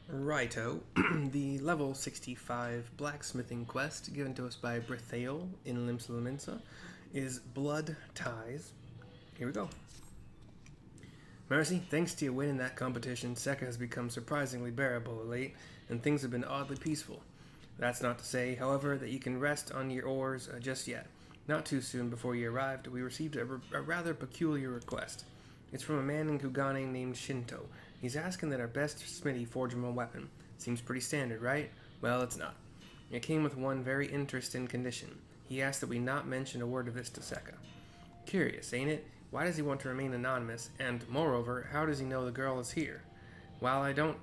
Righto. The level 65 blacksmithing quest given to us by Brithael in Limsa is Blood Ties. Here we go. Mercy, thanks to your win in that competition, Sekka has become surprisingly bearable of late, and things have been oddly peaceful. That's not to say, however, that you can rest on your oars just yet. Not too soon before you arrived, we received a rather peculiar request. It's from a man in Kugane named Shinto. He's asking that our best smithy forge him a weapon. Seems pretty standard, right? Well, it's not. It came with one very interesting condition. He asked that we not mention a word of this to Sekka. Curious, ain't it? Why does he want to remain anonymous? And moreover, how does he know the girl is here? While I don't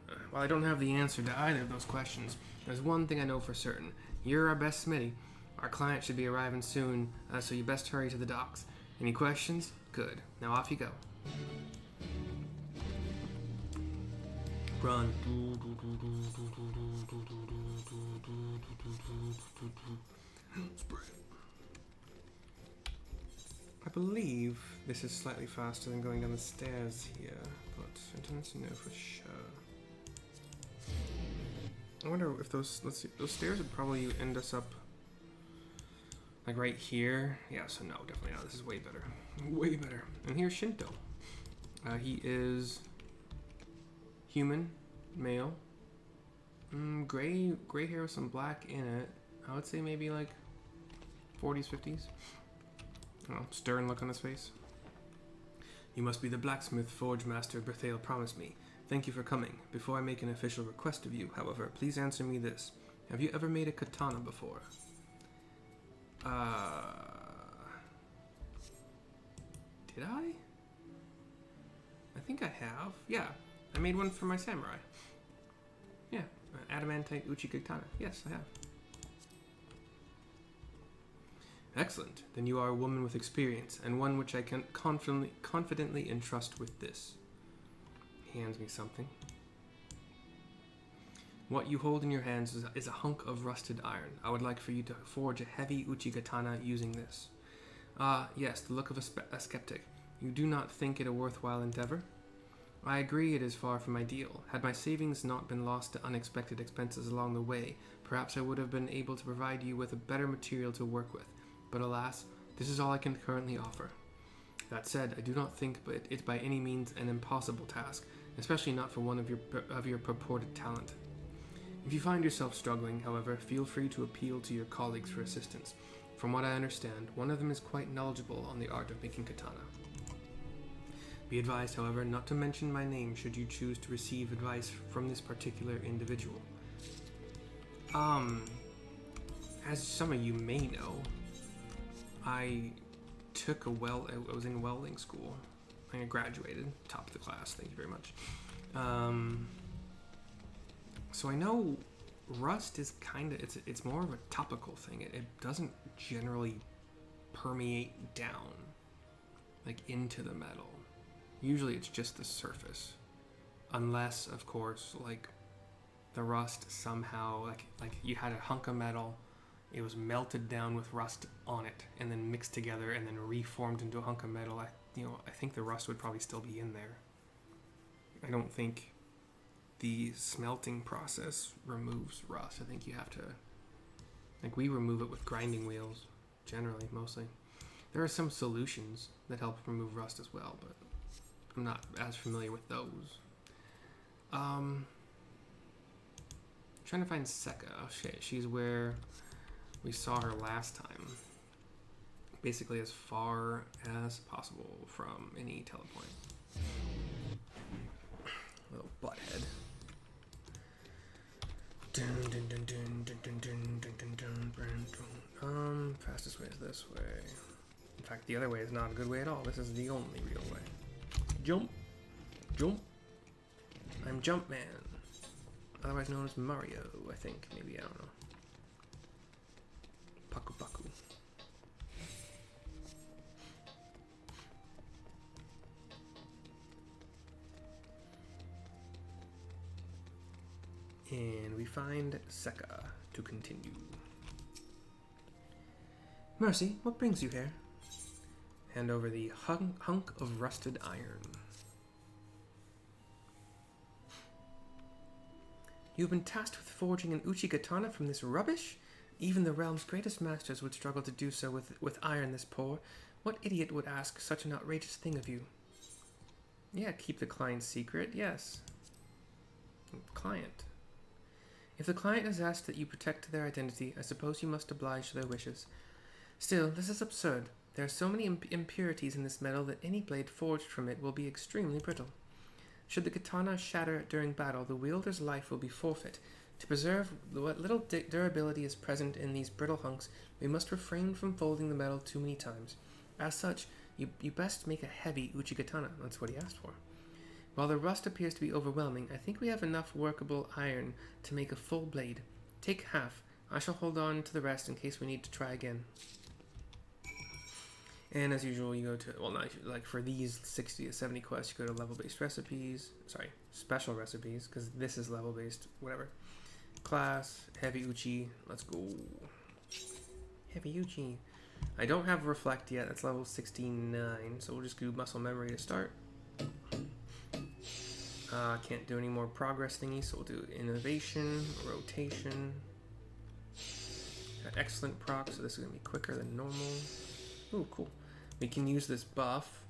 have the answer to either of those questions, there's one thing I know for certain. You're our best smithy. Our client should be arriving soon, so you best hurry to the docks. Any questions? Good. Now off you go. Run. I believe this is slightly faster than going down the stairs here, but I don't know for sure. I wonder if those stairs would probably end us up like right here. Yeah, so no, definitely not. This is way better. Way better. And here's Shinto. He is human, male, gray hair with some black in it. I would say maybe like 40s, 50s. Stern look on his face. You must be the blacksmith forge master Berthale promised me. Thank you for coming. Before I make an official request of you, however, please answer me this. Have you ever made a katana before? Did I? I think I have. Yeah, I made one for my samurai. Yeah, adamantite uchi katana. Yes, I have. Excellent. Then you are a woman with experience, and one which I can confidently entrust with this. He hands me something. What you hold in your hands is a hunk of rusted iron. I would like for you to forge a heavy uchi katana using this. Yes, the look of a skeptic. You do not think it a worthwhile endeavor? I agree it is far from ideal. Had my savings not been lost to unexpected expenses along the way, perhaps I would have been able to provide you with a better material to work with. But alas, this is all I can currently offer. That said, I do not think it by any means an impossible task, especially not for one of your purported talent. If you find yourself struggling, however, feel free to appeal to your colleagues for assistance. From what I understand, one of them is quite knowledgeable on the art of making katana. Be advised, however, not to mention my name should you choose to receive advice from this particular individual. As some of you may know, I was in welding school. I graduated, top of the class, thank you very much. So I know rust is it's more of a topical thing. It doesn't generally permeate down, like into the metal. Usually it's just the surface. Unless, of course, like the rust somehow, like you had a hunk of metal, it was melted down with rust on it, and then mixed together, and then reformed into a hunk of metal. I think the rust would probably still be in there. I don't think the smelting process removes rust. I think you have to, like, we remove it with grinding wheels, generally, mostly. There are some solutions that help remove rust as well, but I'm not as familiar with those. Trying to find Sekka. Oh shit, she's where we saw her last time. Basically as far as possible from any telepoint. Little butthead. Fastest way is this way. In fact, the other way is not a good way at all. This is the only real way. Jump. Jump. I'm Jumpman. Otherwise known as Mario, I think. Maybe, I don't know. Paku Paku. And we find Sekka to continue. Mercy, what brings you here? Hand over the hunk of rusted iron. You've been tasked with forging an Uchigatana from this rubbish? Even the realm's greatest masters would struggle to do so with iron this poor. What idiot would ask such an outrageous thing of you? Yeah, keep the client's secret, yes. Client. If the client has asked that you protect their identity, I suppose you must oblige to their wishes. Still, this is absurd. There are so many impurities in this metal that any blade forged from it will be extremely brittle. Should the katana shatter during battle, the wielder's life will be forfeit. To preserve what little durability is present in these brittle hunks, we must refrain from folding the metal too many times. As such, you best make a heavy Uchigatana. That's what he asked for. While the rust appears to be overwhelming, I think we have enough workable iron to make a full blade. Take half. I shall hold on to the rest in case we need to try again. And as usual, you go to, well, not like for these 60 to 70 quests, you go to level-based recipes. Sorry, special recipes, because this is level-based, whatever. Class, Heavy Uchi. Let's go. Heavy Uchi. I don't have Reflect yet. That's level 69, so we'll just do Muscle Memory to start. Can't do any more progress thingies, so we'll do Innovation, Rotation. Got excellent proc, so this is going to be quicker than normal. Ooh, cool. We can use this buff.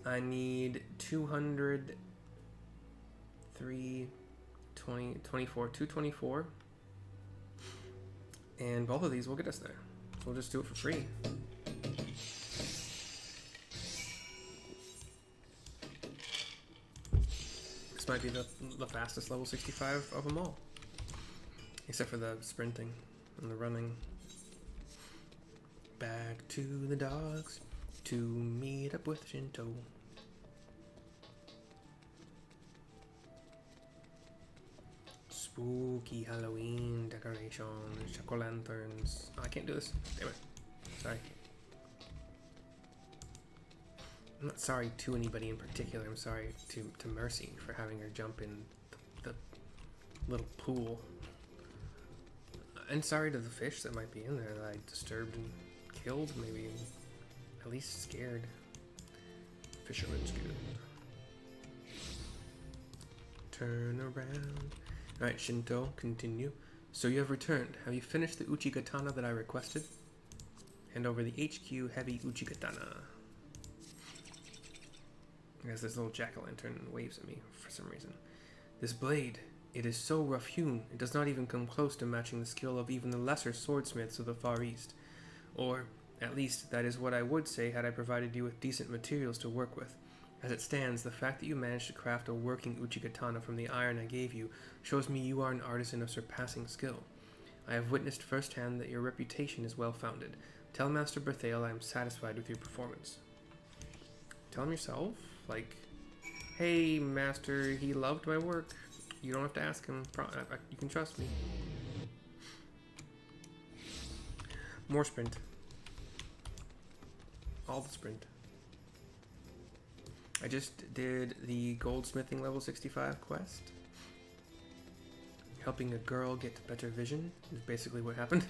I need 200, 3, 20, 24, 224. And both of these will get us there. So we'll just do it for free. This might be the fastest level 65 of them all. Except for the sprinting and the running. Back to the dogs to meet up with Shinto. Spooky Halloween decorations, jack-o'-lanterns. Oh, I can't do this. Damn it. Sorry. I'm not sorry to anybody in particular. I'm sorry to Mercy for having her jump in the little pool. And sorry to the fish that might be in there that I disturbed and killed, maybe at least scared. Fisherman's Guild. Turn around. Alright, Shinto, continue. So you have returned. Have you finished the Uchigatana that I requested? Hand over the HQ Heavy Uchigatana. There's this little jack-o'-lantern waves at me for some reason. This blade, it is so rough-hewn, it does not even come close to matching the skill of even the lesser swordsmiths of the Far East. Or, at least, that is what I would say had I provided you with decent materials to work with. As it stands, the fact that you managed to craft a working Uchigatana from the iron I gave you shows me you are an artisan of surpassing skill. I have witnessed firsthand that your reputation is well-founded. Tell Master Berthael I am satisfied with your performance. Tell him yourself? Like, hey, Master, he loved my work. You don't have to ask him. You can trust me. More sprint. All the sprint. I just did the goldsmithing level 65 quest. Helping a girl get better vision is basically what happened.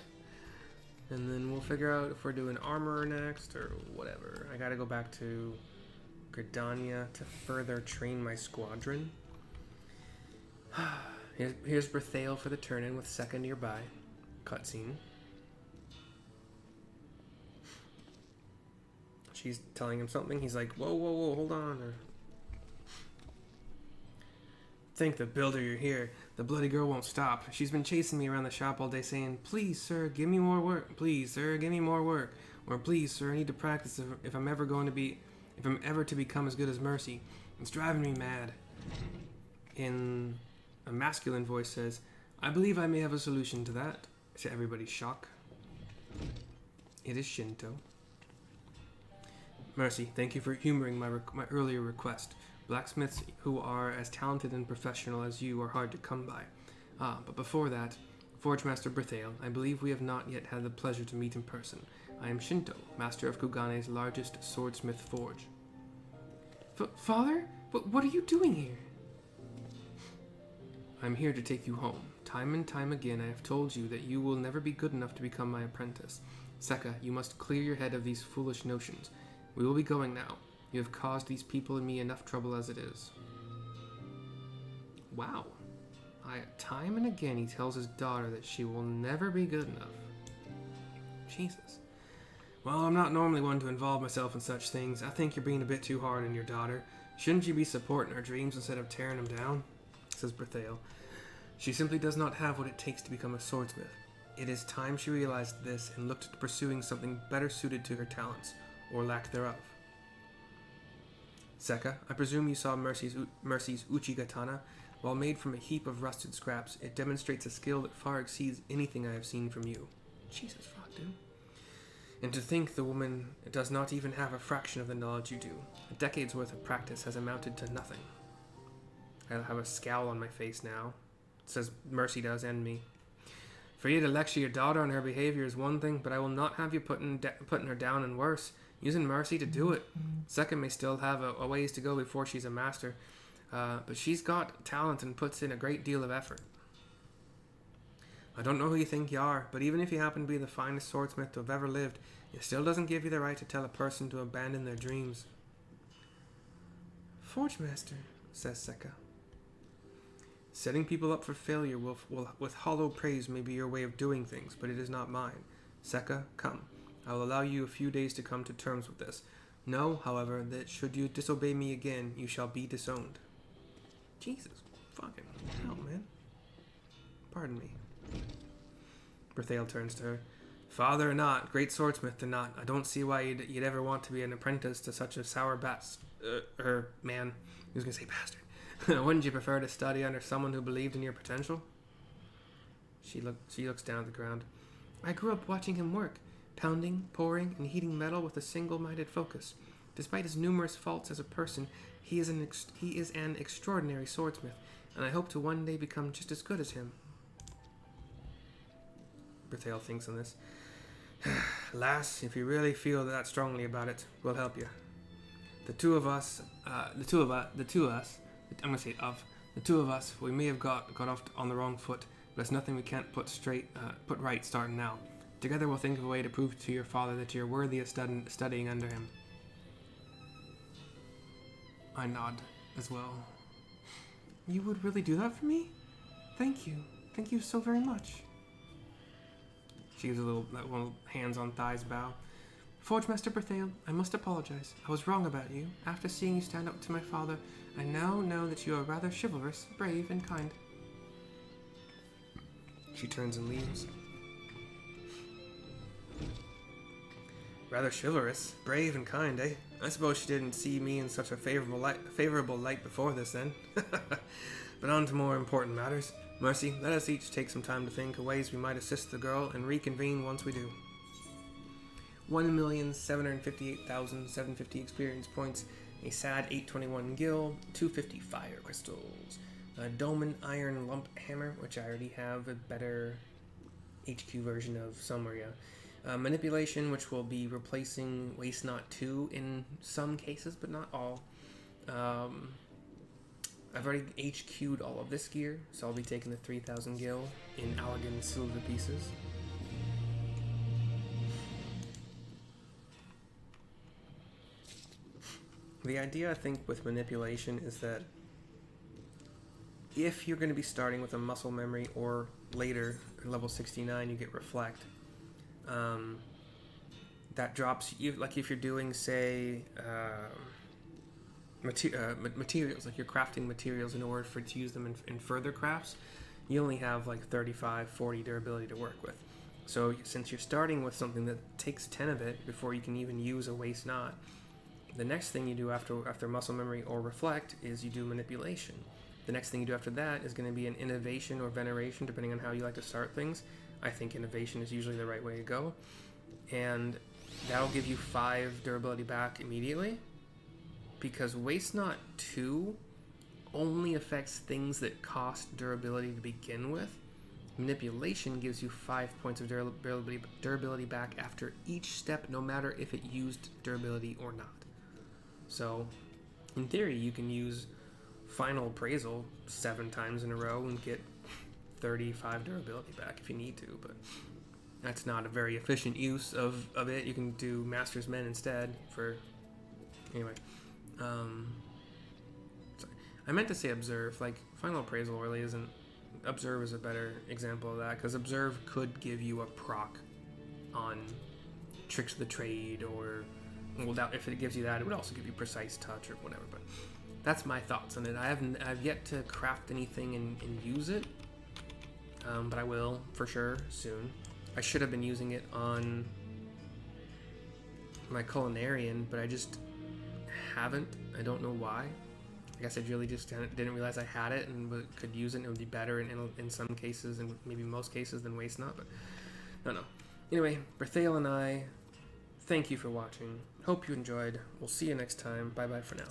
And then we'll figure out if we're doing armor next or whatever. I gotta go back to Gridania to further train my squadron. Here's Berthael for the turn-in with Sekka nearby. Cutscene. She's telling him something. He's like, whoa, whoa, whoa, hold on. Or, thank the builder you're here. The bloody girl won't stop. She's been chasing me around the shop all day saying, please, sir, give me more work. Please, sir, give me more work. Or please, sir, I need to practice if I'm ever to become as good as Mercy. It's driving me mad. In a masculine voice says, I believe I may have a solution to that. To everybody's shock. It is Shinto. Mercy, thank you for humoring my earlier request. Blacksmiths who are as talented and professional as you are hard to come by. But before that, Forge Master Berthael, I believe we have not yet had the pleasure to meet in person. I am Shinto, master of Kugane's largest swordsmith forge. Father? What are you doing here? I'm here to take you home. Time and time again I have told you that you will never be good enough to become my apprentice. Sekka, you must clear your head of these foolish notions. We will be going now. You have caused these people and me enough trouble as it is. Wow. Time and again he tells his daughter that she will never be good enough. Jesus. Well, I'm not normally one to involve myself in such things. I think you're being a bit too hard on your daughter. Shouldn't you be supporting her dreams instead of tearing them down? Says Berthale. She simply does not have what it takes to become a swordsmith. It is time she realized this and looked to pursuing something better suited to her talents, or lack thereof. Sekka, I presume you saw Mercy's Uchigatana. While made from a heap of rusted scraps, it demonstrates a skill that far exceeds anything I have seen from you. Jesus fuck, dude. And to think the woman does not even have a fraction of the knowledge you do. A decade's worth of practice has amounted to nothing. I have a scowl on my face now. It says Mercy does, and me. For you to lecture your daughter on her behavior is one thing, but I will not have you putting her down and worse. Using Mercy to do it. Sekka may still have a ways to go before she's a master, but she's got talent and puts in a great deal of effort. I don't know who you think you are, but even if you happen to be the finest swordsmith to have ever lived, it still doesn't give you the right to tell a person to abandon their dreams. Forge Master, says Sekka. Setting people up for failure with hollow praise may be your way of doing things, but it is not mine. Sekka, come. I will allow you a few days to come to terms with this. Know, however, that should you disobey me again, you shall be disowned. Jesus fucking hell, man. Pardon me. Berthale turns to her. Father or not, great swordsmith or not, I don't see why you'd ever want to be an apprentice to such a sour man. He was going to say bastard. Wouldn't you prefer to study under someone who believed in your potential? She looks down at the ground. I grew up watching him work, pounding, pouring, and heating metal with a single-minded focus. Despite his numerous faults as a person, he is an extraordinary swordsmith, and I hope to one day become just as good as him. Berthale thinks on this. Lass, if you really feel that strongly about it, we'll help you. The two of us, we may have got off on the wrong foot, but it's nothing we can't put right starting now. Together we'll think of a way to prove to your father that you're worthy of studying under him. I nod as well. You would really do that for me? Thank you. Thank you so very much. She gives a little hands on thighs bow. Forge Master Berthale, I must apologize. I was wrong about you. After seeing you stand up to my father, I now know that you are rather chivalrous, brave, and kind. She turns and leaves. Rather chivalrous, brave, and kind, eh? I suppose she didn't see me in such a favorable light before this, then. But on to more important matters. Mercy, let us each take some time to think of ways we might assist the girl and reconvene once we do. 1,758,750 experience points, a sad 821 gil, 250 fire crystals, a Dolmen iron lump hammer, which I already have a better HQ version of somewhere, yeah. Manipulation, which will be replacing Waste Not 2 in some cases, but not all. I've already HQ'd all of this gear, so I'll be taking the 3,000 gil in Allergan silver pieces. The idea, I think, with manipulation is that if you're going to be starting with a muscle memory, or later, at level 69, you get reflect, that drops you, like if you're doing, say, materials, like you're crafting materials in order to use them in further crafts, you only have like 35, 40 durability to work with. So since you're starting with something that takes 10 of it before you can even use a Waste Not, the next thing you do after muscle memory or reflect is you do manipulation. The next thing you do after that is going to be an innovation or veneration, depending on how you like to start things. I think innovation is usually the right way to go. And that'll give you 5 durability back immediately. Because Waste Not 2 only affects things that cost durability to begin with. Manipulation gives you 5 points of durability back after each step, no matter if it used durability or not. So, in theory, you can use Final Appraisal 7 times in a row and get 35 durability back if you need to, but that's not a very efficient use of it. You can do Master's Men instead for... Anyway. Sorry. I meant to say Observe. Like, Final Appraisal really isn't Observe is a better example of that, because Observe could give you a proc on Tricks of the Trade, or if it gives you that, it would also give you Precise Touch or whatever. But that's my thoughts on it. I've yet to craft anything and use it, but I will for sure soon. I should have been using it on my Culinarian, but I just haven't. I don't know why. I guess I really just didn't realize I had it and could use it, and it would be better in some cases and maybe most cases than Waste Not, but I don't know. Anyway, Berthale and I, thank you for watching. Hope you enjoyed. We'll see you next time. Bye-bye for now.